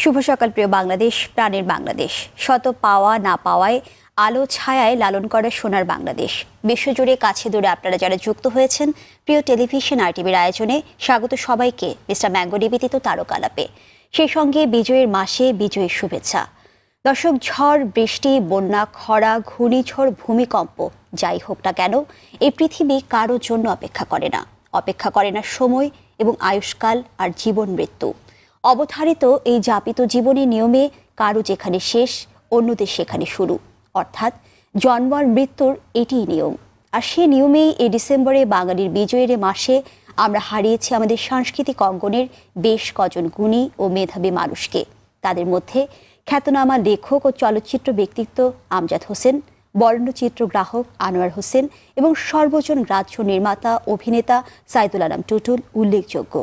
শুভ সকাল প্রিয় বাংলাদেশ, প্রাণের বাংলাদেশ। শত পাওয়া না পাওয়ায় আলো ছায়ায় লালন করা সোনার বাংলাদেশ। বিশ্বজুড়ে কাছে দূরে আপনারা যারা যুক্ত হয়েছেন প্রিয় টেলিভিশন RTVর আয়োজনে স্বাগত সবাইকে মিস্টার ম্যাঙ্গো নিবেদিত তারক আলাপে। সেই সঙ্গে বিজয়ের মাসে বিজয়ের শুভেচ্ছা। দর্শক, ঝড়, বৃষ্টি, বন্যা, খরা, ঘূর্ণিঝড়, ভূমিকম্প যাই হোক না কেন, এই পৃথিবী কারোর জন্য অপেক্ষা করে না সময় এবং আয়ুষ্কাল আর জীবন মৃত্যু। অবধারিত এই যাপিত জীবনের নিয়মে কারো যেখানে শেষ, অন্যদের সেখানে শুরু, অর্থাৎ জন্ম আর মৃত্যুর এটিই নিয়ম। আর সেই নিয়মেই এই ডিসেম্বরে বাঙালির বিজয়ের মাসে আমরা হারিয়েছি আমাদের সাংস্কৃতিক অঙ্গনের বেশ কজন গুণী ও মেধাবী মানুষকে। তাদের মধ্যে খ্যাতনামা লেখক ও চলচ্চিত্র ব্যক্তিত্ব আমজাদ হোসেন, বর্ণচিত্র গ্রাহক আনোয়ার হোসেন এবং সর্বজন গ্রাহ্য নির্মাতা অভিনেতা সাইদুল আলম টুটুল উল্লেখযোগ্য।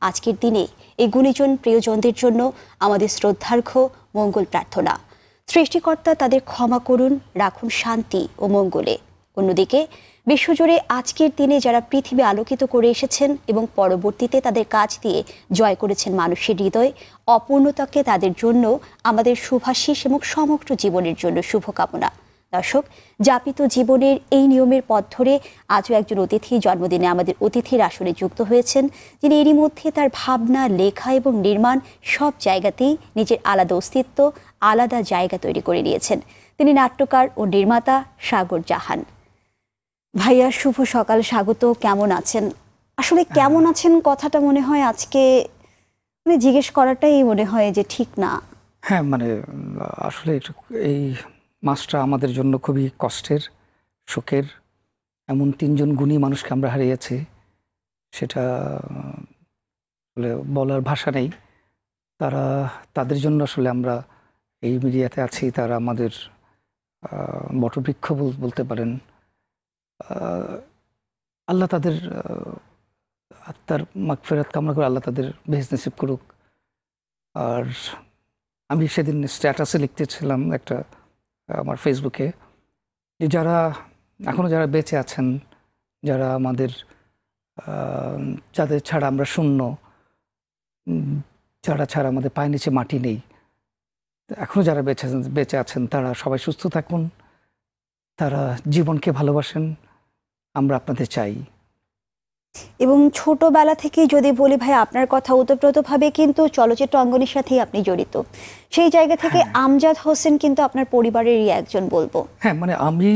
আজকের দিনে এই গুণীজন প্রিয়জনদের জন্য আমাদের শ্রদ্ধার্ঘ্য মঙ্গল প্রার্থনা। সৃষ্টিকর্তা তাদের ক্ষমা করুন, রাখুন শান্তি ও মঙ্গলে। অন্যদিকে বিশ্বজুড়ে আজকের দিনে যারা পৃথিবী আলোকিত করে এসেছেন এবং পরবর্তীতে তাদের কাজ দিয়ে জয় করেছেন মানুষের হৃদয়, অপূর্ণতাকে তাদের জন্য আমাদের শুভাশিস এবং সমগ্র জীবনের জন্য শুভকামনা। দর্শক, যাপিত জীবনের এই নিয়মের পথ ধরে আজও একজন অতিথি জন্মদিনে আমাদের অতিথির আসনে যুক্ত হয়েছেন, যিনি এরই মধ্যে তার ভাবনা, লেখা এবং নির্মাণ সব জায়গাতেই নিজের আলাদা অস্তিত্ব, আলাদা জায়গা তৈরি করে নিয়েছেন। তিনি নাট্যকার ও নির্মাতা সাগর জাহান। ভাইয়া, শুভ সকাল, স্বাগত। কেমন আছেন? আসলে কেমন আছেন কথাটা মনে হয় আজকে জিজ্ঞেস করাটাই মনে হয় যে ঠিক না। হ্যাঁ, আসলে এই মাসটা আমাদের জন্য খুবই কষ্টের, শোকের। এমন তিনজন গুণী মানুষকে আমরা হারিয়েছি, সেটা বলার ভাষা নেই। তাদের জন্য আসলে আমরা এই মিডিয়াতে আছি। তারা আমাদের বটবৃক্ষ বলতে পারেন। আল্লাহ তাদের আত্মার মাগফিরাত কামনা করে আল্লাহ তাদের বেহেশত নসিব করুক। আর আমি সেদিন স্ট্যাটাসে লিখতেছিলাম একটা আমার ফেসবুকে, যে যারা বেঁচে আছেন, যারা যাদের ছাড়া আমরা শূন্য, যারা ছাড়া আমাদের পায়ের নিচে মাটি নেই, এখনও যারা বেঁচে আছেন তারা সবাই সুস্থ থাকুন, তারা জীবনকে ভালোবাসেন, আমরা আপনাদের চাই। এবং ছোটবেলা থেকেই যদি বলি ভাই আপনার কথা, ওতপ্রোতভাবে কিন্তু চলচ্চিত্র অঙ্গনের সাথেই আপনি জড়িত। সেই জায়গা থেকে আমজাদ হোসেন কিন্তু আপনার পরিবারেরই একজন বলবো। হ্যাঁ, আমি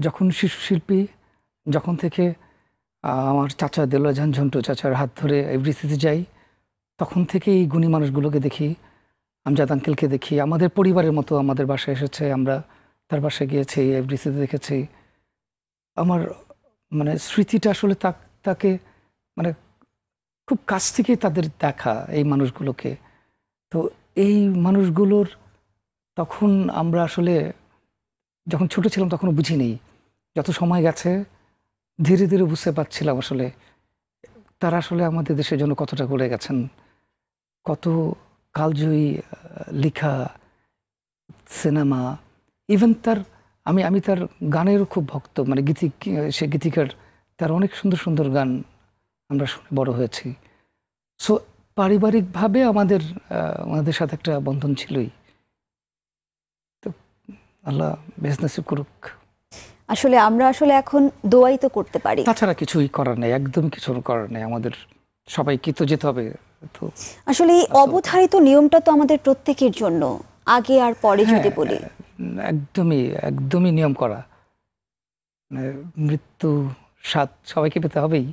যখন শিশু শিল্পী, যখন থেকে আমার চাচা দেলোয়ার জাহান ঝন্টু চাচার হাত ধরে এভরিথিতে যাই, তখন থেকে এই গুণী মানুষগুলোকে দেখি, আমজাদ আঙ্কেলকে দেখি। আমাদের পরিবারের মতো আমাদের বাসায় এসেছে, আমরা তার বাসায় গিয়েছি, এভরিথিতে দেখেছি। আমার স্মৃতিটা আসলে তাকে খুব কাছ থেকে তাদের দেখা, এই মানুষগুলোকে। তো এই মানুষগুলোর তখন আমরা আসলে যখন ছোট ছিলাম তখনও বুঝি নেই। যত সময় গেছে ধীরে ধীরে বুঝতে পারছিলাম আসলে তারা আসলে আমাদের দেশের জন্য কতটা করে গেছেন, কত কালজয়ী লেখা, সিনেমা, ইভেন আমি তার গানেরও খুব ভক্ত। সে গীতিকার, তার অনেক সুন্দর সুন্দর গান আমরা শুনে বড় হয়েছি। সো পারিবারিকভাবে আমাদের সাথে একটা বন্ধন ছিলই। তো আল্লাহ বেহেশত নসিব করুক। আসলে আমরা এখন দোয়াই তো করতে পারি, তাছাড়া কিছুই করার নেই, একদমই কিছু করার নেই। আমাদের সবাইকে তো যেতে হবে। তো আসলে এই অবধারিত নিয়মটা তো আমাদের প্রত্যেকের জন্য, আগে আর পরে যদি বলি, একদমই নিয়ম করা। মৃত্যু স্বাদ সবাইকে পেতে হবেই।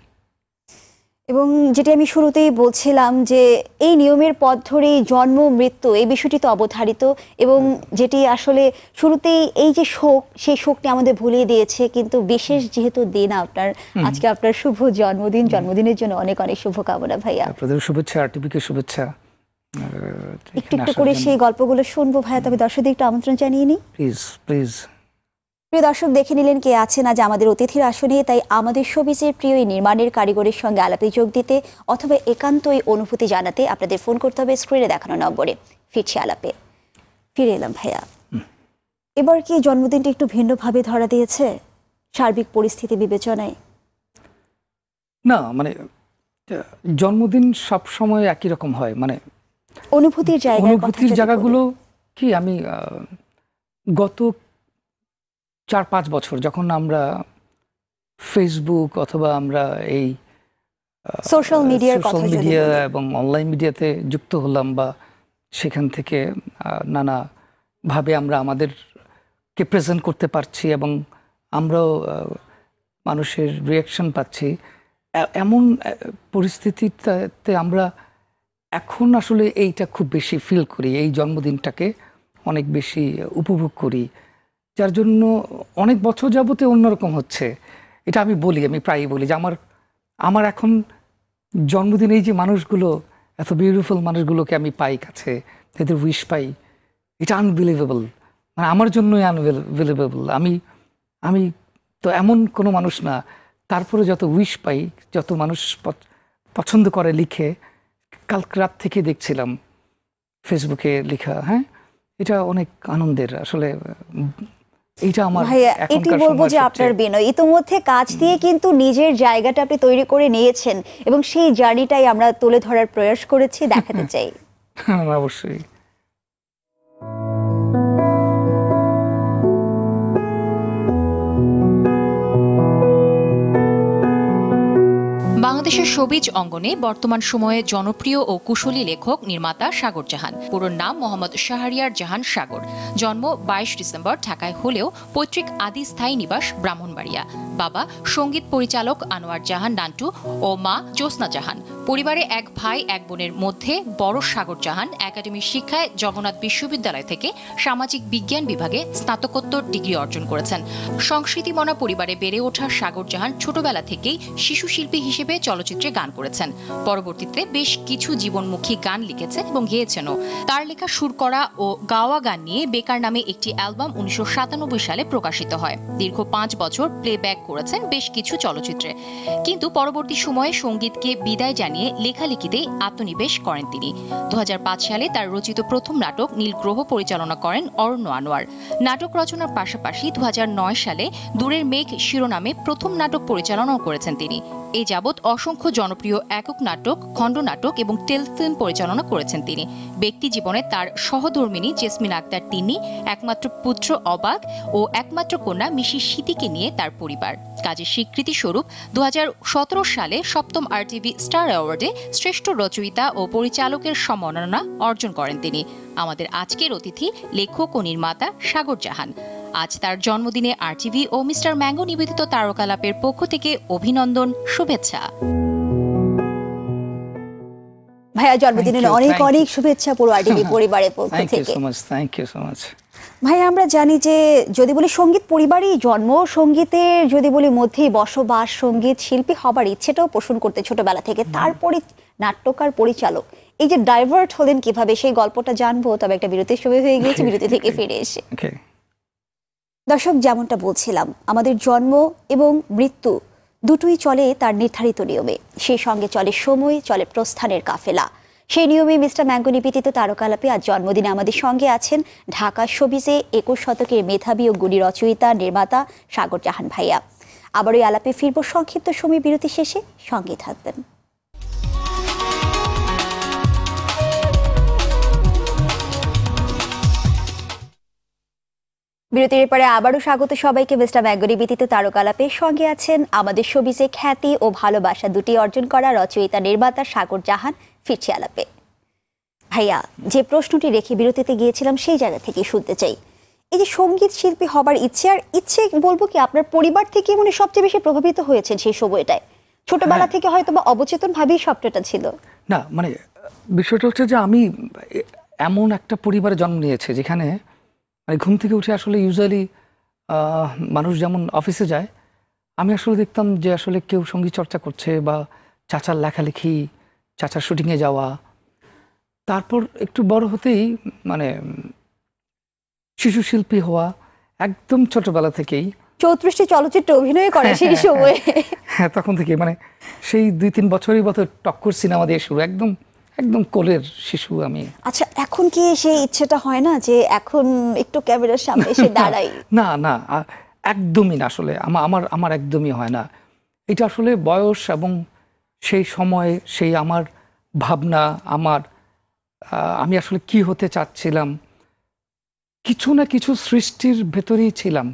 এবং যেটি আমি শুরুতেই বলছিলাম যে এই নিয়মের পথ ধরেই জন্ম মৃত্যু, এই বিষয়টি তো অবধারিত। এবং যেটি আসলে শুরুতেই এই যে শোক, সেই শোকটি আমাদের ভুলিয়ে দিয়েছে। কিন্তু বিশেষ যেহেতু দিন আপনার, আজকে আপনার শুভ জন্মদিন, জন্মদিনের জন্য অনেক অনেক শুভকামনা ভাইয়া। আপনাদের শুভেচ্ছা, RTVকে শুভেচ্ছা। একটু একটু করে সেই গল্পগুলো শুনবো ভাইয়া, তবে দর্শকদের একটু আমন্ত্রণ জানিয়ে নিই প্লিজ প্লিজ। প্রিয় দর্শক, দেখে নিলেন কে আছেন আজ আমাদের অতিথির আসনে। তাই আমাদের শোবিজের প্রিয় এই নির্মাণের কারিগরের সঙ্গে আলাপে যোগ দিতে অথবা একান্তই অনুভূতি জানাতে আপনাদের ফোন করতে হবে স্ক্রিনে দেখানো নম্বরে। ফিরছি আলাপে। ফিরে এলাম ভাইয়া। এবার কি জন্মদিনটি একটু ভিন্নভাবে ধরা দিয়েছে সার্বিক পরিস্থিতি বিবেচনায়? না, জন্মদিন সব সময় একই রকম হয়। অনুভূতির জায়গাগুলো কি, আমি গত 4-5 বছর যখন আমরা ফেসবুক অথবা আমরা এই সোশ্যাল মিডিয়া এবং অনলাইন মিডিয়াতে যুক্ত হলাম, বা সেখান থেকে নানাভাবে আমরা আমাদেরকে প্রেজেন্ট করতে পারছি এবং আমরাও মানুষের রিয়াকশন পাচ্ছি, এমন পরিস্থিতিতে আমরা এখন আসলে এইটা খুব বেশি ফিল করি, এই জন্মদিনটাকে অনেক বেশি উপভোগ করি, যার জন্য অনেক বছর যাবতে অন্যরকম হচ্ছে। এটা আমি প্রায়ই বলি যে আমার এখন জন্মদিন, এই যে মানুষগুলো, এত বিউটিফুল মানুষগুলোকে আমি পাই কাছে, এদের উইশ পাই, এটা আনবিলিভেবল, মানে আমার জন্যই আনবিলিভেবল। আমি তো এমন কোনো মানুষ না, তারপরে যত উইশ পাই, যত মানুষ পছন্দ করে লিখে, কালকে রাত থেকে দেখছিলাম ফেসবুকে লেখা, হ্যাঁ, এটা অনেক আনন্দের আসলে। এটা আমার এটি বলবো যে আপনার বিনয় ইতোমধ্যে কাজ দিয়ে কিন্তু নিজের জায়গাটা আপনি তৈরি করে নিয়েছেন, এবং সেই জার্নিটাই আমরা তুলে ধরার প্রয়াস করেছি, দেখাতে চাই। অবশ্যই। বাংলাদেশের শোবিজ অঙ্গনে বর্তমান সময়ে জনপ্রিয় ও কুশলী লেখক নির্মাতা সাগর জাহান। পুরো নাম মোহাম্মদ শাহরিয়ার জাহান সাগর। জন্ম 22 ডিসেম্বর ঢাকায় হলেও পৈতৃক আদি স্থায়ী নিবাস ব্রাহ্মণবাড়িয়া। বাবা সঙ্গীত পরিচালক আনোয়ার জাহান নান্টু ও মা জ্যোৎস্না জাহান। পরিবারে এক ভাই এক বোনের মধ্যে বড় সাগর জাহান একাডেমিক শিক্ষায় জগন্নাথ বিশ্ববিদ্যালয় থেকে সামাজিক বিজ্ঞান বিভাগে স্নাতকোত্তর ডিগ্রি অর্জন করেছেন। সংস্কৃতিমনা পরিবারে বেড়ে ওঠা সাগর জাহান ছোটবেলা থেকেই শিশু শিল্পী হিসেবে চলচ্চিত্রে গান করেছেন। পরবর্তীতে বেশ কিছু জীবনমুখী গান লিখেছেন এবং গেয়েছেনও। তার লেখা সুর করা ও গাওয়া গান নিয়ে বেকার নামে একটি অ্যালবাম 1997 সালে প্রকাশিত হয়। দীর্ঘ 5 বছর প্লেব্যাক করেছেন বেশ কিছু চলচ্চিত্রে, কিন্তু পরবর্তী সময়ে সঙ্গীতকে বিদায় জানিয়ে লেখালেখিতেই আত্মনিবেশ করেন তিনি। 2005 সালে তার রচিত প্রথম নাটক নীল গ্রহ পরিচালনা করেন অরণ্য আনোয়ার। নাটক রচনার পাশাপাশি 2009 সালে দূরের মেঘ শিরোনামে প্রথম নাটক পরিচালনাও করেছেন তিনি। এই যাবৎ অসংখ্য জনপ্রিয় একক নাটক, খণ্ড নাটক এবং টেলিফিল্ম পরিচালনা করেছেন তিনি। ব্যক্তি জীবনে তার সহধর্মিণী জেসমিন আক্তার তিনি, একমাত্র পুত্র অবাক ও একমাত্র কন্যা মিশি স্মৃতিকে নিয়ে তার পরিবার। কাজের স্বীকৃতি স্বরূপ 2017 সালে 7ম RTV স্টার অ্যাওয়ার্ডে শ্রেষ্ঠ রচয়িতা ও পরিচালকের সম্মাননা অর্জন করেন তিনি। আমাদের আজকের অতিথি লেখক ও নির্মাতা সাগর জাহান। আজ তার জন্মদিনে RTV ও মিস্টার ম্যাঙ্গো নিবেদিত তারকালাপের পক্ষ থেকে অভিনন্দন, শুভেচ্ছা। ভাইয়া জন্মদিনের অনেক অনেক শুভেচ্ছা পুরো RTV পরিবারের পক্ষ থেকে। Thank you so much. ভাই আমরা জানি যে যদি বলি সঙ্গীত পরিবারই জন্ম, সঙ্গীতের যদি বলি মধ্যেই বসবাস, সঙ্গীত শিল্পী হবার ইচ্ছেটাও পোষণ করতে ছোটবেলা থেকে, তারপরে নাট্যকার পরিচালক, এই যে ডাইভার্ট হলেন কিভাবে সেই গল্পটা জানবো, তবে একটা বিরতির সময় হয়ে গিয়েছে, বিরতি থেকে ফিরে এসে। দর্শক, যেমনটা বলছিলাম, আমাদের জন্ম এবং মৃত্যু দুটোই চলে তার নির্ধারিত নিয়মে। সেই সঙ্গে চলে সময়, চলে প্রস্থানের কাফেলা। সেই নিয়মে মিস্টার ম্যাঙ্গো নিবেদিত তারকালাপে আজ জন্মদিনে আমাদের সঙ্গে আছেন ঢাকা শোবিজে 21 শতকের মেধাবী ও গুণী রচয়িতা নির্মাতা সাগর জাহান ভাইয়া। আবার ওই আলাপে ফিরবো সংক্ষিপ্ত সময় বিরতি শেষে, সঙ্গে থাকবেন। বিরতির পরে আবারও স্বাগত সবাইকে মিস্টার ম্যাঙ্গো নিবেদিত তারকালাপে। সঙ্গে আছেন আমাদের শোবিজে খ্যাতি ও ভালোবাসা দুটি অর্জন করা রচয়িতা নির্মাতা সাগর জাহান। ফিরছি আলাপে। ভাইয়া, যে প্রশ্নটি রেখে বিরতিতে গিয়েছিলাম সেই জায়গা থেকে শুনতে চাই, এই যে সঙ্গীত শিল্পী হবার ইচ্ছে, আর ইচ্ছে বলবো কি আপনার পরিবার থেকে মানে সবচেয়ে বেশি প্রভাবিত হয়েছেন সেই সময়টায়? ছোটবেলা থেকে হয়তো বা অবচেতন ভাবেই সবটা ছিল না, মানে বিষয়টা হচ্ছে যে আমি এমন একটা পরিবারে জন্ম নিয়েছে যেখানে মানে ঘুম থেকে উঠে আসলে ইউজুয়ালি মানুষ যেমন অফিসে যায়, আমি আসলে দেখতাম যে আসলে কেউ সঙ্গীত চর্চা করছে, বা চাচার লেখালেখি, চাচার শুটিংয়ে যাওয়া। তারপর একটু বড় হতেই মানে শিশু শিল্পী হওয়া, একদম ছোটবেলা থেকেই 34টি চলচ্চিত্রে অভিনয় করে সেই সময়ে। হ্যাঁ, তখন থেকে মানে সেই 2-3 বছরই টক্কর সিনেমা দিয়ে শুরু, একদম একদম কোলের শিশু আমি। আচ্ছা, এখন কি সেই ইচ্ছেটা হয় না যে এখন একটু ক্যামেরার সামনে এসে দাঁড়াই? না না, একদমই না, আসলে আমার একদমই হয় না। এটা আসলে বয়স এবং সেই সময়, সেই আমার ভাবনা, আমার আমি আসলে কি হতে চাচ্ছিলাম, কিছু না কিছু সৃষ্টির ভেতরেই ছিলাম,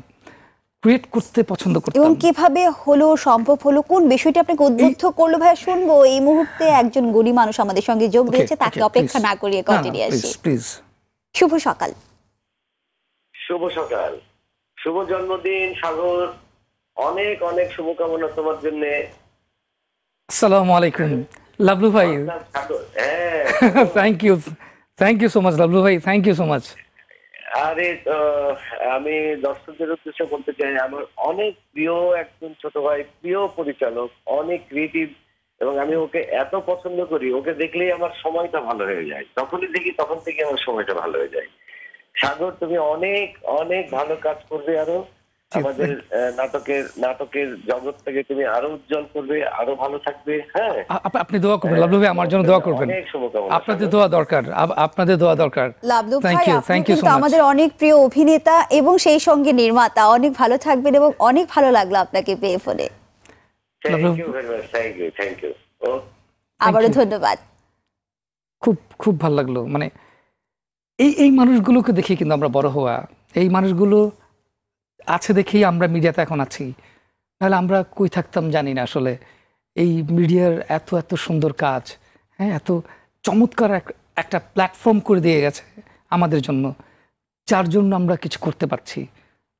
ক্রিয়েট করতে পছন্দ এবং করতাম। কিভাবে হলো, সম্ভব হলো, কোন বিষয়টা আপনাকে উদ্বুদ্ধ করলো ভাইয়া শুনবো। এই মুহূর্তে একজন গুণী মানুষ আমাদের সঙ্গে যোগ দিয়েছে, তাকে অপেক্ষা না করিয়ে কন্টিনিউ আসি। প্লিজ। শুভ সকাল। শুভ সকাল, শুভ জন্মদিন সাগর, অনেক অনেক শুভকামনা তোমার জন্য। আসসালামু আলাইকুম লাবলু ভাই। সাগর, হ্যাঁ thank you so much Lablu ভাই, থ্যাংক ইউ সো মাচ। আরে আমি দর্শকদের উদ্দেশ্যে বলতে চাই, আমার অনেক প্রিয় একজন ছোট ভাই, প্রিয় পরিচালক, অনেক ক্রিয়েটিভ, এবং আমি ওকে এত পছন্দ করি, ওকে দেখলেই আমার সময়টা ভালো হয়ে যায়। যখনই দেখি তখন থেকে আমার সময়টা ভালো হয়ে যায়। সাগর, তুমি অনেক অনেক ভালো কাজ করবে, আরো আমাদের নাটকের জগৎ থেকে তুমি আরো উজ্জ্বল করবে, আরো ভালো থাকবে। হ্যাঁ, আপনি দোয়া করবেন লাবলু ভাই, আমার জন্য দোয়া করবেন। অনেক শুভকামনা। আপনাদের দোয়া দরকার, আপনাদের দোয়া দরকার। লাবলু ভাই, থ্যাংক ইউ আপনি সো কিন্তু মাচ। আমাদের অনেক প্রিয় অভিনেতা এবং সেই সঙ্গে নির্মাতা। অনেক ভালো থাকবেন এবং অনেক ভালো লাগলো আপনাকে পেয়ে ফোনে। Thank you very much, thank you. আবারও ধন্যবাদ। খুব ভালো লাগলো। মানে এই মানুষগুলোকে দেখে কিন্তু আমরা বড় হওয়া, এই মানুষগুলো আছে দেখেই আমরা মিডিয়াতে এখন আছি, নাহলে আমরা কই থাকতাম জানি না। আসলে এই মিডিয়ার এত এত সুন্দর কাজ, হ্যাঁ, এত চমৎকার একটা প্ল্যাটফর্ম করে দিয়ে গেছে আমাদের জন্য, যার জন্য আমরা কিছু করতে পারছি।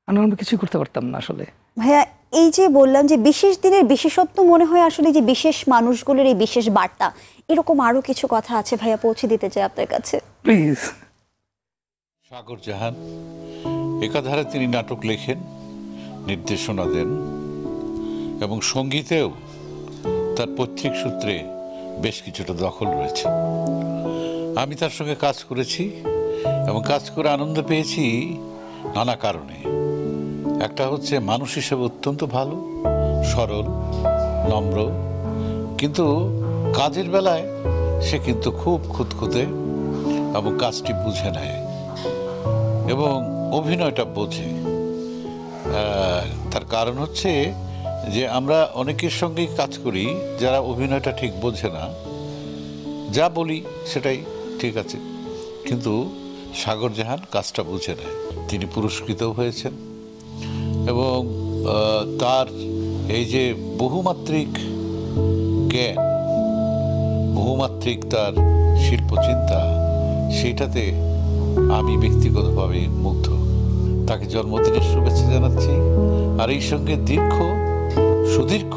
আমরা কিছু করতে পারতাম না আসলে। ভাইয়া, এই যে বললাম যে বিশেষ দিনের বিশেষত্ব মনে হয় আসলে যে বিশেষ মানুষগুলোর এই বিশেষ বার্তা, এরকম আরো কিছু কথা আছে ভাইয়া, পৌঁছে দিতে চাই আপনার কাছে প্লিজ। সাগর জাহান একাধারে তিনি নাটক লেখেন, নির্দেশনা দেন এবং সঙ্গীতেও তার পৈতৃক সূত্রে বেশ কিছুটা দখল রয়েছে। আমি তার সঙ্গে কাজ করেছি এবং কাজ করে আনন্দ পেয়েছি নানা কারণে। একটা হচ্ছে মানুষ হিসেবে অত্যন্ত ভালো, সরল, নম্র, কিন্তু কাজের বেলায় সে কিন্তু খুব খুঁতখুঁতে এবং কাজটি বুঝে নেয় এবং অভিনয়টা বোঝে। তার কারণ হচ্ছে যে আমরা অনেকের সঙ্গেই কাজ করি যারা অভিনয়টা ঠিক বোঝে না, যা বলি সেটাই ঠিক আছে, কিন্তু সাগর জাহান কাজটা বুঝে নেয়। তিনি পুরস্কৃতও হয়েছেন এবং তার এই যে বহুমাত্রিক জ্ঞান, বহুমাত্রিক তার শিল্পচিন্তা, সেইটাতে আমি ব্যক্তিগতভাবে মুগ্ধ। তাকে জন্মদিনের শুভেচ্ছা জানাচ্ছি, আর এই সঙ্গে সুদীর্ঘ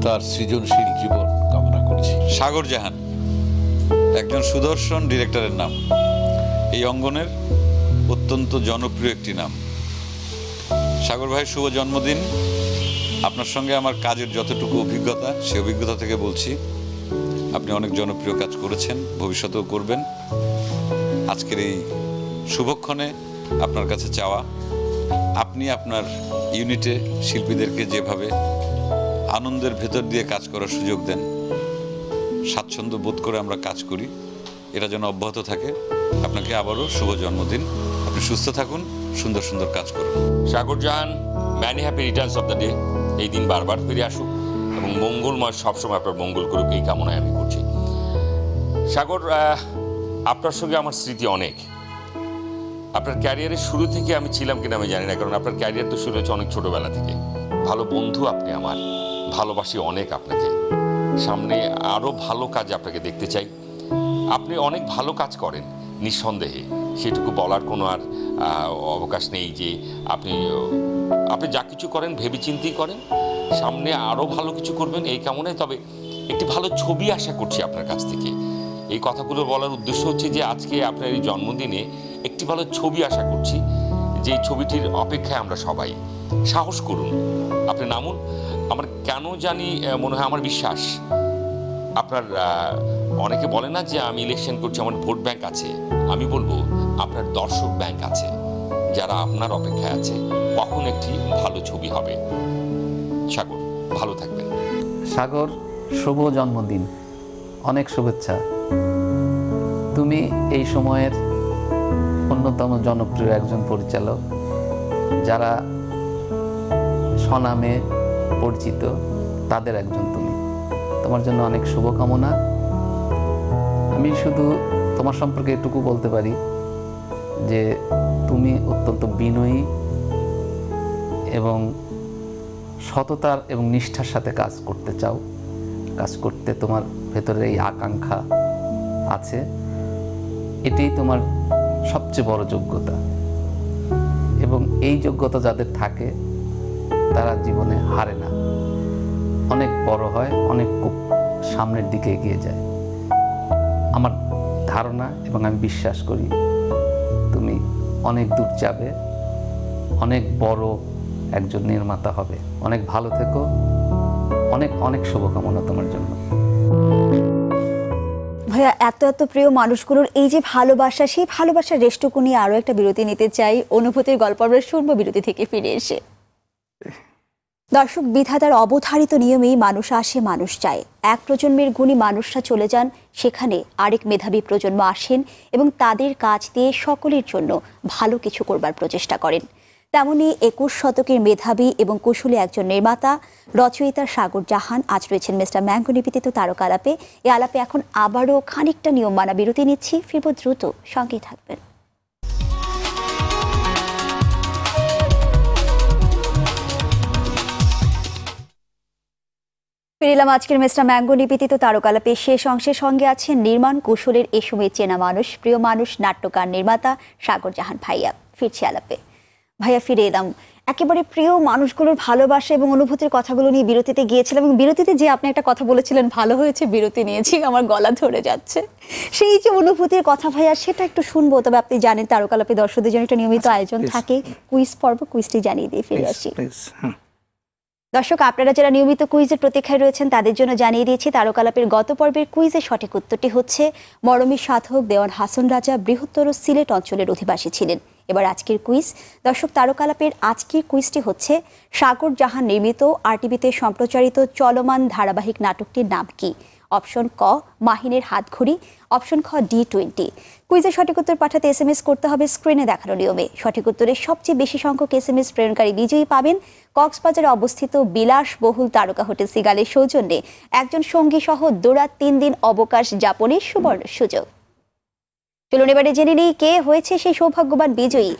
তার সৃজনশীল জীবন কামনা করছি। সাগর জাহান একজন সুদর্শন ডিরেক্টরের নাম, এই অঙ্গনের অত্যন্ত জনপ্রিয় একটি নাম। সাগর ভাইয়ের শুভ জন্মদিন। আপনার সঙ্গে আমার কাজের যতটুকু অভিজ্ঞতা, সেই অভিজ্ঞতা থেকে বলছি, আপনি অনেক জনপ্রিয় কাজ করেছেন, ভবিষ্যতেও করবেন। আজকের এই শুভক্ষণে আপনার কাছে চাওয়া, আপনি আপনার ইউনিটে শিল্পীদেরকে যেভাবে আনন্দের ভেতর দিয়ে কাজ করার সুযোগ দেন, স্বাচ্ছন্দ্য বোধ করে আমরা কাজ করি, এটা যেন অব্যাহত থাকে। আপনাকে আবারও শুভ জন্মদিন। আপনি সুস্থ থাকুন, সুন্দর সুন্দর কাজ করুন। Sagar Jahan, many happy returns of the day. এই দিন বারবার ফিরে আসুক এবং মঙ্গলময় সবসময় আপনার মঙ্গল করুক, এই কামনায় আমি করছি। সাগর, আপনার সঙ্গে আমার স্মৃতি অনেক। আপনার ক্যারিয়ারের শুরু থেকে আমি ছিলাম কিনা আমি জানি না, কারণ আপনার ক্যারিয়ার তো শুরু হয়েছে অনেক ছোটোবেলা থেকে। ভালো বন্ধু আপনি আমার, ভালোবাসি অনেক আপনাকে। সামনে আরও ভালো কাজ আপনাকে দেখতে চাই। আপনি অনেক ভালো কাজ করেন নিঃসন্দেহে, সেটুকু বলার কোনো আর অবকাশ নেই যে আপনি যা কিছু করেন ভেবেচিন্তেই করেন। সামনে আরও ভালো কিছু করবেন এই কামনায়। তবে একটি ভালো ছবি আশা করছি আপনার কাছ থেকে। এই কথাগুলো বলার উদ্দেশ্য হচ্ছে যে আজকে আপনার এই জন্মদিনে একটি ভালো ছবি আশা করছি, যে ছবিটির অপেক্ষায় আমরা সবাই। সাহস করুন, আপনি নামুন। আমার কেন জানি মনে হয়, আমার বিশ্বাস আপনার, অনেকে বলে না যে আমি ইলেকশন করছি, আমার ভোট ব্যাংক আছে। আমি বলবো আপনার দর্শক ব্যাংক আছে, যারা আপনার অপেক্ষায় আছে কখন একটি ভালো ছবি হবে। সাগর, ভালো থাকবেন। সাগর, শুভ জন্মদিন, অনেক শুভেচ্ছা। তুমি এই সময়ের অন্যতম জনপ্রিয় একজন পরিচালক, যারা স্বনামে পরিচিত তাদের একজন তুমি। তোমার জন্য অনেক শুভকামনা আমি শুধু তোমার সম্পর্কে এটুকু বলতে পারি যে তুমি অত্যন্ত বিনয়ী এবং সততার এবং নিষ্ঠার সাথে কাজ করতে চাও, কাজ করতে তোমার ভেতরে এই আকাঙ্ক্ষা আছে, এটাই তোমার সবচেয়ে বড় যোগ্যতা। এবং এই যোগ্যতা যাদের থাকে তারা জীবনে হারে না, অনেক বড় হয়, অনেক সামনের দিকে এগিয়ে যায়। আমার ধারণা এবং আমি বিশ্বাস করি তুমি অনেক দূর যাবে, অনেক বড় একজন নির্মাতা হবে। অনেক ভালো থেকো, অনেক অনেক শুভকামনা তোমার জন্য। ভাইয়া, এত এত প্রিয় মানুষগুলোর এই যে ভালোবাসা, সেই ভালোবাসার রেষ্টুকু নিয়ে আরো একটা বিরতি নিতে চাই। অনুভূতির গল্প আমরা শুনবো বিরতি থেকে ফিরে এসে। দর্শক, বিধাতার অবধারিত নিয়মেই মানুষ আসে, মানুষ যায়। এক প্রজন্মের গুণী মানুষরা চলে যান, সেখানে আরেক মেধাবী প্রজন্ম আসেন এবং তাদের কাজ দিয়ে সকলের জন্য ভালো কিছু করবার প্রচেষ্টা করেন। তেমনি 21 শতকের মেধাবী এবং কুশলী একজন নির্মাতা, রচয়িতা সাগর জাহান আজ রয়েছেন মিস্টার ম্যাঙ্গো নিবেদিত তারকা আলাপে। এই আলাপে এখন আবারও খানিকটা নিয়ম মানা বিরতি নিচ্ছি, ফিরব দ্রুত, সঙ্গেই থাকবেন। ফিরিলাম আজকের মিস্টার ম্যাঙ্গো নিবেদিত তারকালাপে শেষ অংশের। সঙ্গে আছেন নির্মাণ কৌশলের এ সময় চেনা মানুষ, প্রিয় মানুষ, নাট্যকার, নির্মাতা সাগর জাহান ভাইয়া। ফিরছি আলাপে। ভাইয়া, ফিরে এলাম। একেবারে প্রিয় মানুষগুলোর ভালোবাসা এবং অনুভূতির কথাগুলো নিয়ে বিরতিতে গিয়েছিলাম, এবং বিরতিতে যে আপনি একটা কথা বলেছিলেন, ভালো হয়েছে বিরতি নিয়েছি, আমার গলা ধরে যাচ্ছে। সেই যে অনুভূতির কথা ভাইয়া, সেটা একটু শুনবো। তবে আপনি জানেন তারকালাপে দর্শকদের জন্য একটা নিয়মিত আয়োজন থাকে, কুইজ পর্ব। কুইজটি জানিয়ে দিয়ে ফিরে আসি। দর্শক, আপনারা যারা নিয়মিত কুইজের প্রতীক্ষায় রয়েছেন তাদের জন্য জানিয়ে দিয়েছি তারকালাপের গত পর্বের কুইজের সঠিক উত্তরটি হচ্ছে মরমী সাধক দেওয়ান হাসন রাজা বৃহত্তর সিলেট অঞ্চলের অধিবাসী ছিলেন। এবার আজকের কুইজ। দর্শক, তারকালাপের আজকের কুইজটি হচ্ছে সাগর জাহান নির্মিত আরটিভিতে সম্প্রচারিত চলমান ধারাবাহিক নাটকটির নাম কি? অপশন ক মাহিনের হাতঘড়ি, অপশন খ D20। কুইজের সঠিক উত্তর পাঠাতে SMS করতে হবে স্ক্রিনে দেখানো নিয়মে। সঠিক উত্তরের সবচেয়ে বেশি সংখ্যক SMS প্রেরণকারী বিজয়ী পাবেন কক্সবাজারে অবস্থিত বিলাসবহুল তারকা হোটেল সিগালের সৌজন্যে একজন সঙ্গী সহ দৌড়া 3 দিন অবকাশ যাপনের সুবর্ণ সুযোগ। চলুন এবারে জেনে নেই কে হয়েছে সেই সৌভাগ্যবান বিজয়ী।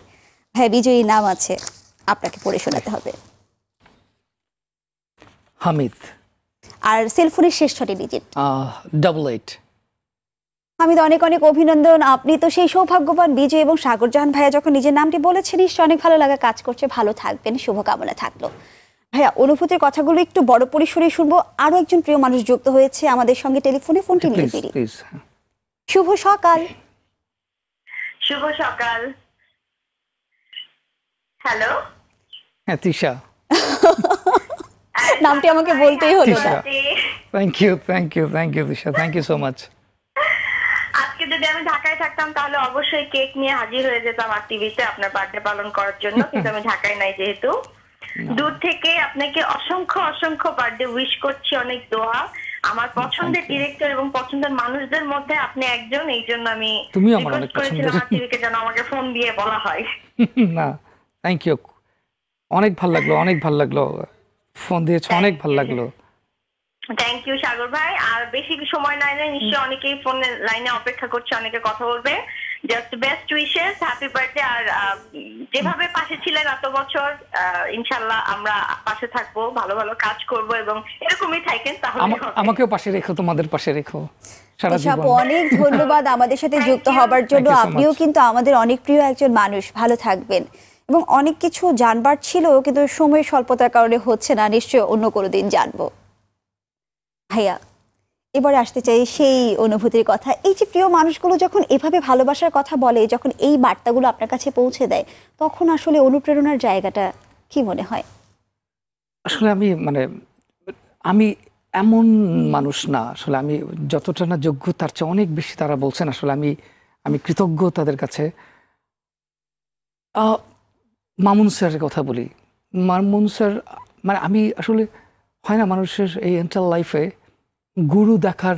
হ্যাঁ, বিজয়ী নাম আছে, আপনাকে পড়ে শোনাতে হবে। হামিদ। আর সেলফোনের শেষ 6টি ডিজিট 88। হামিদ, অনেক অনেক অভিনন্দন। আপনি তো সেই সৌভাগ্যবান বিজয়ী। এবং সাগর জাহান ভাইয়া যখন নিজের নামটি বলেছেন, নিশ্চয়ই অনেক ভালো লাগা কাজ করছে। ভালো থাকবেন, শুভকামনা থাকলো। ভাইয়া, অনুভূতির কথাগুলো একটু বড় পরিসরে শুনবো। আরো একজন প্রিয় মানুষ যুক্ত হয়েছে আমাদের সঙ্গে টেলিফোনে, ফোনটি নিয়ে ফিরি। শুভ সকাল। শুভ সকাল। হ্যালো। হ্যাঁ, তিশা। নামটি আমাকে বলতেই হলো না। Thank you Tisha, thank you so much. আজকে যদি আমি ঢাকায় থাকতাম তাহলে অবশ্যই কেক নিয়ে হাজির হয়ে যেতাম টিভিতে আপনার বার্থডে পালন করার জন্য, কিন্তু আমি ঢাকায় নাই যেহেতু। দূর থেকে আপনাকে অসংখ্য অসংখ্য বার্থডে উইশ করছি, অনেক দোয়া। আমার পছন্দের ডিরেক্টর এবং পছন্দের মানুষদের মধ্যে আপনি একজন, এই জন্য আমি রিকোয়েস্ট করেছিলাম টিভিকে যেন আমাকে ফোন দিয়ে বলা হয়। না, থ্যাংক ইউ, অনেক ভালো লাগলো ফোন দিয়েছো, অনেক ভালো লাগলো। থ্যাংক ইউ সাগর ভাই। আর বেশি সময় নাই, নিশ্চয়ই অনেকেই ফোনের লাইনে অপেক্ষা করছে, অনেকে কথা বলবে। Just best wishes, happy birthday. আর যেভাবে পাশে ছিলেন এত বছর, ইনশাআল্লাহ আমরা পাশে থাকবো, ভালো ভালো কাজ করব এবং এরকমই থাকেন। তাহলে আমাকেও পাশে রেখো, তোমাদের পাশে রেখো সারা জীবন। অনেক ধন্যবাদ আমাদের সাথে যুক্ত হবার জন্য। আপনিও কিন্তু আমাদের অনেক প্রিয় একজন মানুষ। ভালো থাকবেন। এবং অনেক কিছু জানবার ছিল, কিন্তু সময়ের স্বল্পতার কারণে হচ্ছে না। নিশ্চয়ই অন্য কোনো দিন জানবো। ভাইয়া, এবারে আসতে চাই সেই অনুভূতির কথা। এই যে প্রিয় মানুষগুলো যখন এভাবে ভালোবাসার কথা বলে, যখন এই বার্তাগুলো আপনার কাছে পৌঁছে দেয়, তখন আসলে অনুপ্রেরণার জায়গাটা কি মনে হয়? আসলে আমি এমন মানুষ না, আসলে আমি যতটা না যোগ্য তার চেয়ে অনেক বেশি তারা বলছেন। আসলে আমি কৃতজ্ঞ তাদের কাছে। মামুন স্যারের কথা বলি। মামুন স্যার, আমি আসলে হয় না মানুষের এই এন্টার লাইফে গুরু দেখার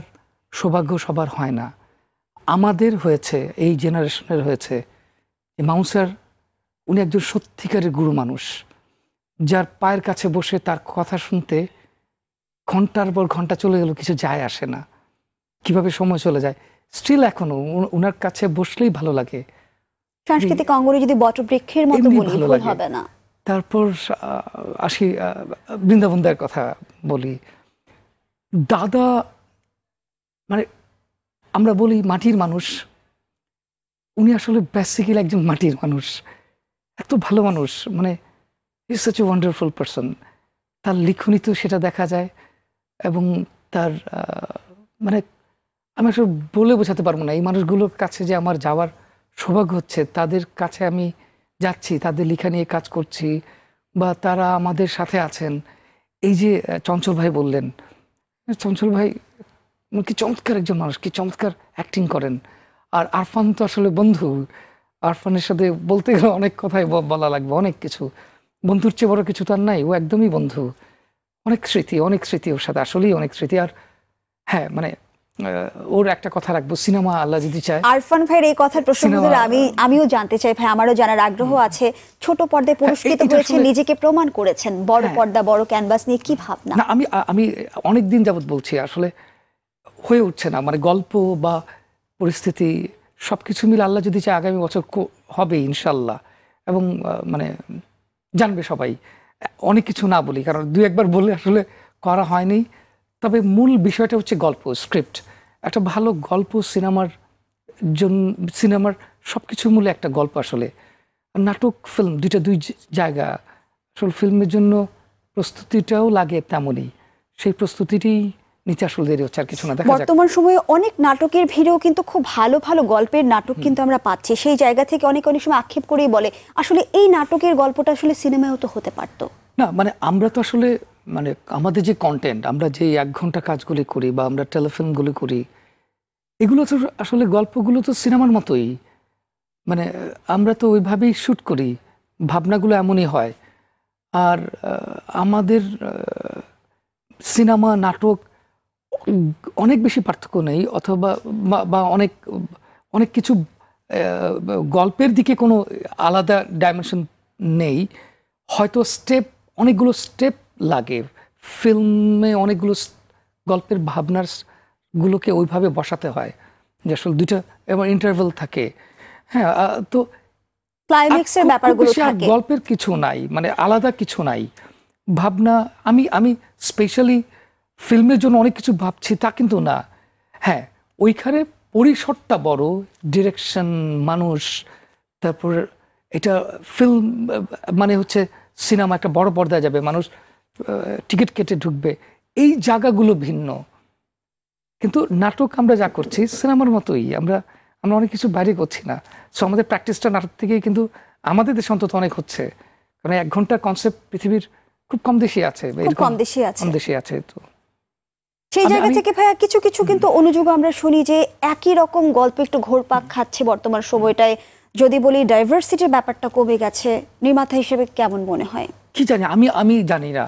সৌভাগ্য সবার হয় না। আমাদের হয়েছে, এই জেনারেশনের হয়েছে। মামুন স্যার, উনি একজন সত্যিকারের গুরু মানুষ, যার পায়ের কাছে বসে তার কথা শুনতে ঘন্টার পর ঘন্টা চলে গেল কিছু যায় আসে না, কিভাবে সময় চলে যায়। স্টিল এখনো ওনার কাছে বসলেই ভালো লাগে। সাংস্কৃতিক অঙ্গনে যদি বটবৃক্ষের মতো এমনি বলি ভালো ভুল লাগে। হবে না। তারপর আসি বৃন্দাবন দার কথা বলি। দাদা মানে আমরা বলি মাটির মানুষ, উনি আসলে বেসিক্যালি একজন মাটির মানুষ, এত ভালো মানুষ, মানে is such a wonderful person. তার লিখনিতেও সেটা দেখা যায় এবং তার মানে আমি আসলে বলে বোঝাতে পারবো না। এই মানুষগুলোর কাছে যে আমার যাওয়ার সৌভাগ্য হচ্ছে, তাদের কাছে আমি যাচ্ছি, তাদের লেখা নিয়ে কাজ করছি বা তারা আমাদের সাথে আছেন। এই যে চঞ্চল ভাই বললেন, চঞ্চল ভাই কি চমৎকার একজন মানুষ, কি চমৎকার অ্যাক্টিং করেন। আর আরফান তো আসলে বন্ধু, আরফানের সাথে বলতে গেলে অনেক কথাই বলা লাগবে, অনেক কিছু। বন্ধুর চেয়ে বড় কিছু তার নাই, ও একদমই বন্ধু। অনেক স্মৃতি ওর সাথে, আসলেই অনেক স্মৃতি। আর হ্যাঁ মানে ওর একটা কথা রাখবো, সিনেমা আল্লাহ যদি চায়। আরফান ভাইয়ের এই কথার প্রসঙ্গ ধরে আমিও জানতে চাই ভাই, আমারও জানার আগ্রহ আছে। ছোট পর্দায় পুরস্কৃত হয়েছেন, নিজেকে প্রমাণ করেছেন, বড় পর্দা বড় ক্যানভাস নিয়ে কি ভাবনা? না আমি অনেক দিন যাবত বলছি, আসলে হয়ে উঠছে না, মানে গল্প বা পরিস্থিতি সবকিছু মিলে আল্লাহ যদি চায় আগামী বছর হবে ইনশাল্লাহ। এবং মানে জানবে সবাই, অনেক কিছু না বলি কারণ দুই একবার বলে আসলে করা হয়নি। তবে মূল বিষয়টা হচ্ছে গল্প, স্ক্রিপ্ট। একটা ভালো গল্প সিনেমার সবকিছু মূলে একটা গল্প আসলে। নাটক ফিল্ম দুই জায়গা, আসলে ফিল্মের জন্য প্রস্তুতিটাও লাগে তেমনই, সেই প্রস্তুতিটি নিতে আসলে দেরি হচ্ছে, আর কিছু না। দেখা যাক। বর্তমান সময়ে অনেক নাটকের ভিড়েও কিন্তু খুব ভালো ভালো গল্পের নাটক কিন্তু আমরা পাচ্ছি। সেই জায়গা থেকে অনেক সময় আক্ষেপ করেই বলে আসলে এই নাটকের গল্পটা আসলে সিনেমায়ও তো হতে পারতো না। মানে আমরা তো আসলে মানে আমাদের যে কন্টেন্ট, আমরা যে 1 ঘন্টা কাজগুলি করি বা আমরা টেলিফিল্মগুলি করি, এগুলো তো আসলে গল্পগুলো তো সিনেমার মতোই। মানে আমরা তো ওইভাবেই শ্যুট করি, ভাবনাগুলো এমনই হয়। আর আমাদের সিনেমা নাটক অনেক বেশি পার্থক্য নেই, অথবা বা অনেক কিছু গল্পের দিকে কোনো আলাদা ডাইমেনশন নেই। হয়তো অনেকগুলো স্টেপ লাগে ফিল্মে, অনেকগুলো গল্পের ভাবনার গুলোকে ওইভাবে বসাতে হয় যে আসলে দুইটা এবং ইন্টারভেল থাকে। হ্যাঁ, তো ক্লাইম্যাক্সের ব্যাপারগুলো থাকে, গল্পের কিছু নাই, মানে আলাদা কিছু নাই ভাবনা। আমি স্পেশালি ফিল্মের জন্য অনেক কিছু ভাবছি তা কিন্তু না। হ্যাঁ, ওইখানে পরিসরটা বড়, ডিরেকশন, মানুষ, তারপর এটা ফিল্ম মানে হচ্ছে সিনেমা, একটা বড় পর্দায় যাবে মানুষ, টিকিট কেটে ঢুকবে, এই জায়গাগুলো ভিন্ন। কিন্তু নাটক আমরা যা করছি সিনেমার মতোই, আমরা অনেক কিছু বাইরে করছি না। সো আমাদের প্র্যাকটিসটা নাটক থেকেই কিন্তু আমাদের দেশে অন্তত অনেক হচ্ছে, কারণ 1 ঘন্টার কনসেপ্ট পৃথিবীর খুব কম দেশে আছে, কম দেশে আছে। তো সেই জায়গা থেকে ভাইয়া কিছু কিছু কিন্তু অনুযোগ আমরা শুনি যে একই রকম গল্প একটু ঘোরপাক খাচ্ছে বর্তমান সময়টায়। যদি বলি ডাইভার্সিটির ব্যাপারটা কমে গেছে, নির্মাতা হিসেবে কেমন মনে হয়? কি জানি, আমি জানি না।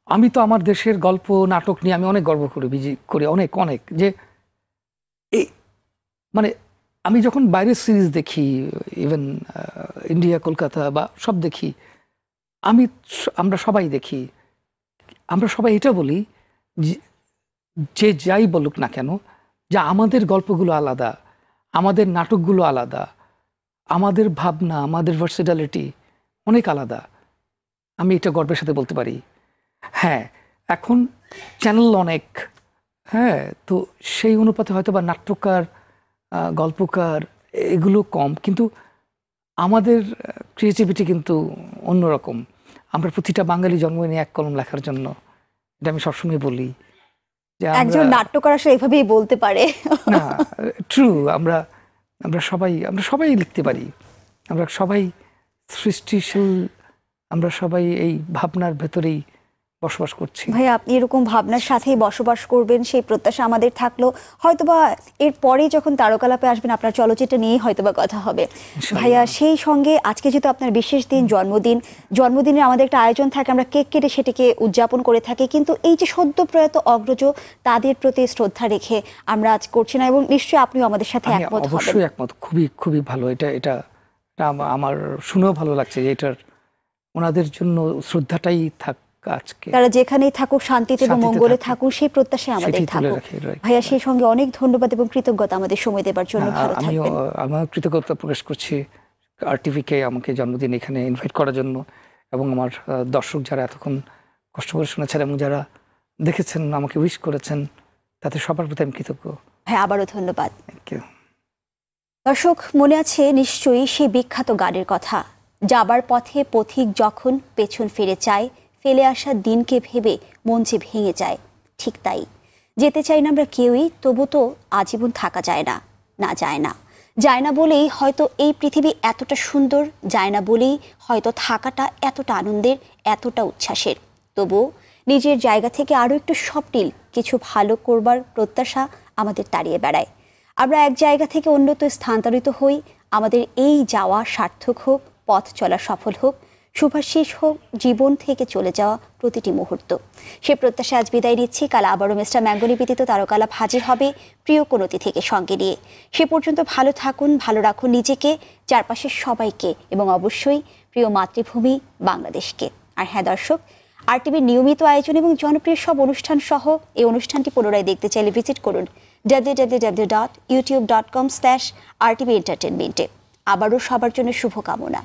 আমি তো আমার দেশের গল্প নাটক নিয়ে আমি অনেক গর্ব করি, অনেক যে এই মানে আমি যখন বাইরের সিরিজ দেখি, ইভেন ইন্ডিয়া, কলকাতা বা সব দেখি, আমরা সবাই দেখি, আমরা সবাই এটা বলি যে যাই বলুক না কেন, যে আমাদের গল্পগুলো আলাদা, আমাদের নাটকগুলো আলাদা, আমাদের ভাবনা, আমাদের ভার্সিটালিটি অনেক আলাদা। আমি এটা গর্বের সাথে বলতে পারি। হ্যাঁ, এখন চ্যানেল অনেক, হ্যাঁ, তো সেই অনুপাতে হয়তো বা নাট্যকার, গল্পকার এগুলো কম, কিন্তু আমাদের ক্রিয়েটিভিটি কিন্তু অন্যরকম। আমরা প্রতিটা বাঙালি জন্ম নিয়ে 1 কলম লেখার জন্য, এটা আমি সবসময় বলি যে একজন নাট্যকার আসলে এভাবেই বলতে পারে না, ট্রু। আমরা সবাই লিখতে পারি, আমরা সবাই সৃষ্টিশীল, আমরা সবাই এই ভাবনার ভেতরেই বসবাস করছি। ভাই, আপনি এরকম ভাবনার সাথেই বসবাস করবেন সেই প্রত্যাশা আমাদের থাকলো। হয়তোবা এর পরে যখন তারকালাপে আসবেন আপনার চলচ্চিত্র নিয়েই হয়তোবা কথা হবে ভাইয়া। সেই সঙ্গে আজকে যেহেতু আপনার বিশেষ দিন, জন্মদিনের আমাদের একটা আয়োজন থাকে, আমরা কেক কেটে সেটিকে উদযাপন করে থাকি, কিন্তু এই যে সদ্য প্রয়াত অগ্রজ, তাদের প্রতি শ্রদ্ধা রেখে আমরা আজ করছি না, এবং নিশ্চয়ই আপনিও আমাদের সাথে একমত হবেন। অবশ্যই একমত, খুবই ভালো। এটা আমার শুনেও ভালো লাগছে যে এটার ওনাদের জন্য শ্রদ্ধাটাই কাজকে তারা যেখানেই থাকুক শান্তিতে এবং মঙ্গলে থাকুক সেই প্রত্যাশায় আমাদের থাকুক। ভাইয়া সেই সঙ্গে অনেক ধন্যবাদ এবং কৃতজ্ঞতা আমাদের সময় দেওয়ার জন্য। ভালো থাকবেন। আমার কৃতজ্ঞতা প্রকাশ করছি RTV-কে আমাকে জন্মদিন এখানে ইনভাইট করার জন্য, এবং আমার দর্শক যারা এতক্ষণ কষ্ট করে শুনেছেন এবং যারা দেখেছেন আমাকে উইশ করেছেন, তাতে সবার প্রতি আমি কৃতজ্ঞ। হ্যাঁ, আবারও ধন্যবাদ। Thank you. দর্শক, মনে আছে নিশ্চয়ই সেই বিখ্যাত গানের কথা, যাবার পথে পথিক যখন পেছন ফিরে চায়, ফেলে আসা দিনকে ভেবে মন যে ভেঙে যায়। ঠিক তাই, যেতে চাই না আমরা কেউই, তবু তো আজীবন থাকা যায় না। না, যায় না, যায় না বলেই হয়তো এই পৃথিবী এতটা সুন্দর, যায় না বলেই হয়তো থাকাটা এতটা আনন্দের, এতটা উচ্ছ্বাসের। তবু নিজের জায়গা থেকে আরও একটু সফটিল কিছু ভালো করবার প্রত্যাশা আমাদের তাড়িয়ে বেড়ায়। আমরা এক জায়গা থেকে অন্যত্র স্থানান্তরিত হই, আমাদের এই যাওয়া সার্থক হোক, পথ চলা সফল হোক, শুভাশিস হোক জীবন থেকে চলে যাওয়া প্রতিটি মুহূর্ত। সে প্রত্যাশা আজ বিদায় নিচ্ছি। কাল আবারও মিস্টার ম্যাঙ্গো নিবেদিত তারকালাপ হাজির হবে প্রিয় কোনো অতিথিকে সঙ্গে নিয়ে। সে পর্যন্ত ভালো থাকুন, ভালো রাখুন নিজেকে, চারপাশের সবাইকে, এবং অবশ্যই প্রিয় মাতৃভূমি বাংলাদেশকে। আর হ্যাঁ দর্শক, RTVর নিয়মিত আয়োজন এবং জনপ্রিয় সব অনুষ্ঠান সহ এই অনুষ্ঠানটি পুনরায় দেখতে চাইলে ভিজিট করুন www.youtube.com/RTV Entertainment-এ। আবারও সবার জন্য শুভকামনা।